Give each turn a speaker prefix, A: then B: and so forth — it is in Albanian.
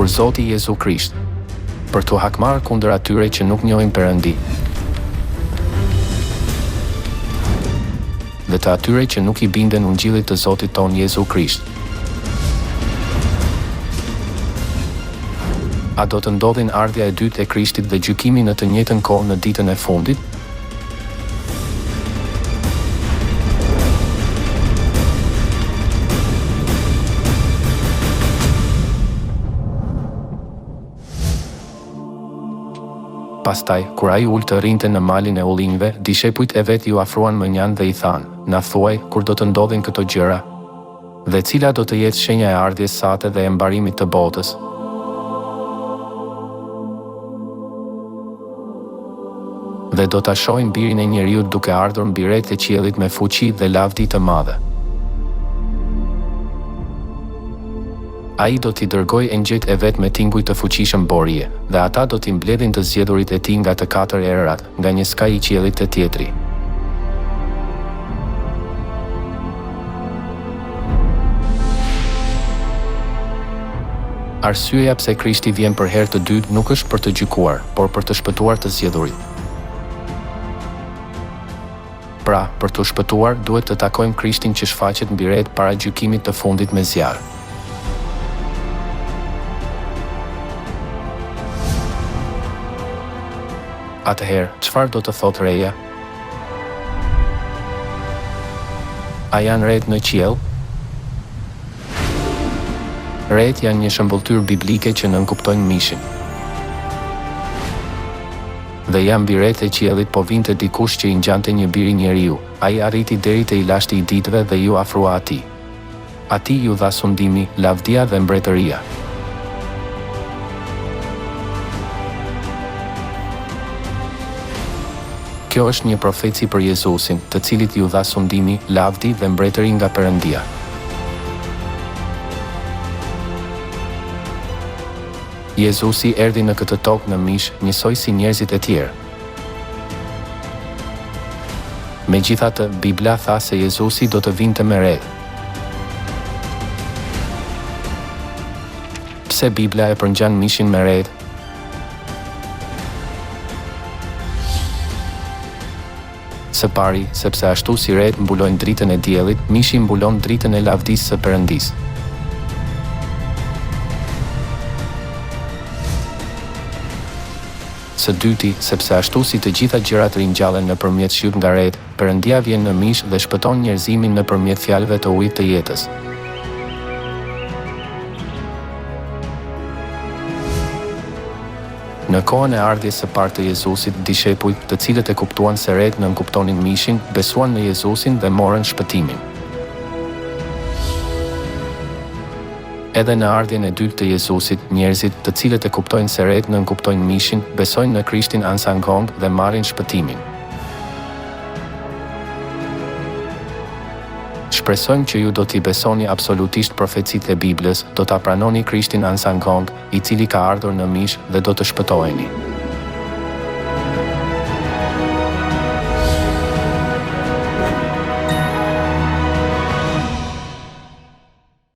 A: por Zoti Jezu Krisht, për t'u hakmarrë kundër atyre që nuk njohin Perëndi, dhe të atyre që nuk i binden ungjillit të Zotit ton Jezu Krisht. A do të ndodhin ardhja e dytë e Krishtit dhe gjykimi në të njëjtën kohë në ditën e fundit? Pastaj, kur ai ul të rrinte në malin e ullinjve, dishepujt e vet ju afruan më njanë dhe i thanë: "Na thuaj, kur do të ndodhin këto gjëra? Dhe cila do të jetë shenja e ardhjes sate dhe e mbarimit të botës?" Dhe do ta shohin birin e njeriut duke ardhur mbi rreth e qiellit me fuqi dhe lavdi të madhe. Ai do t'i dërgojë engjëjt e vet me tinguj të fuqishëm borje, dhe ata do t'i mbledhin të zgjedhurit e tij nga të katër erërat, nga një skaj i qiellit te tjetri. Arsyeja pse Krishti vjen për herë të dytë nuk është për të gjykuar, por për të shpëtuar të zgjedhurit. Pra, për të shpëtuar, duhet të takojmë Krishtin që shfaqet mbi rreth para gjykimit të fundit me zjarr. Atëherë, çfarë do të thotë reja? A janë rreth në qiell? Rreth janë një shëmbulltyr biblike që nënkuptojnë mishin. Dhe jam mbi rreth e qiellit po vinte dikush që i ngjante një biri njeriu. Ai arriti deri te i lashti i ditëve dhe ju afrua atij. Atij ju dha sundimi, lavdia dhe mbretëria. Kjo është një profeci për Jezusin, të cilit ju dha sundimi, lavdi dhe mbretëri nga Perëndia. Jezusi erdhi në këtë tokë në mish, njësoj si njerëzit e tjerë. Megjithatë, Bibla tha se Jezusi do të vinte me rreth. Pse Bibla e përngjan mishin me rreth? Së pari, sepse ashtu si rreth mbulojnë dritën e diellit, mishi mbulon dritën e lavdisë së Perëndisë. Së dyti, sepse ashtu si të gjitha gjërat ringjallen nëpërmjet shiut nga rreth, Perëndia vjen në mish dhe shpëton njerëzimin nëpërmjet fjalëve të ujit të jetës. Në kohën e ardhjes së parë të Jezusit, dishepujt, të cilët e kuptuan se rreth nënkuptonin mishin, besuan në Jezusin dhe morën shpëtimin. Edhe në ardhjen e dytë të Jezusit, njerëzit, të cilët e kuptojnë se rreth nënkuptojnë mishin, besojnë në Krishtin ansangong dhe marrin shpëtimin. Shpresojmë që ju do t'i besoni absolutisht profecitë e Biblës, do ta pranoni Krishtin ansangong, i cili ka ardhur në mish dhe do të shpëtoheni.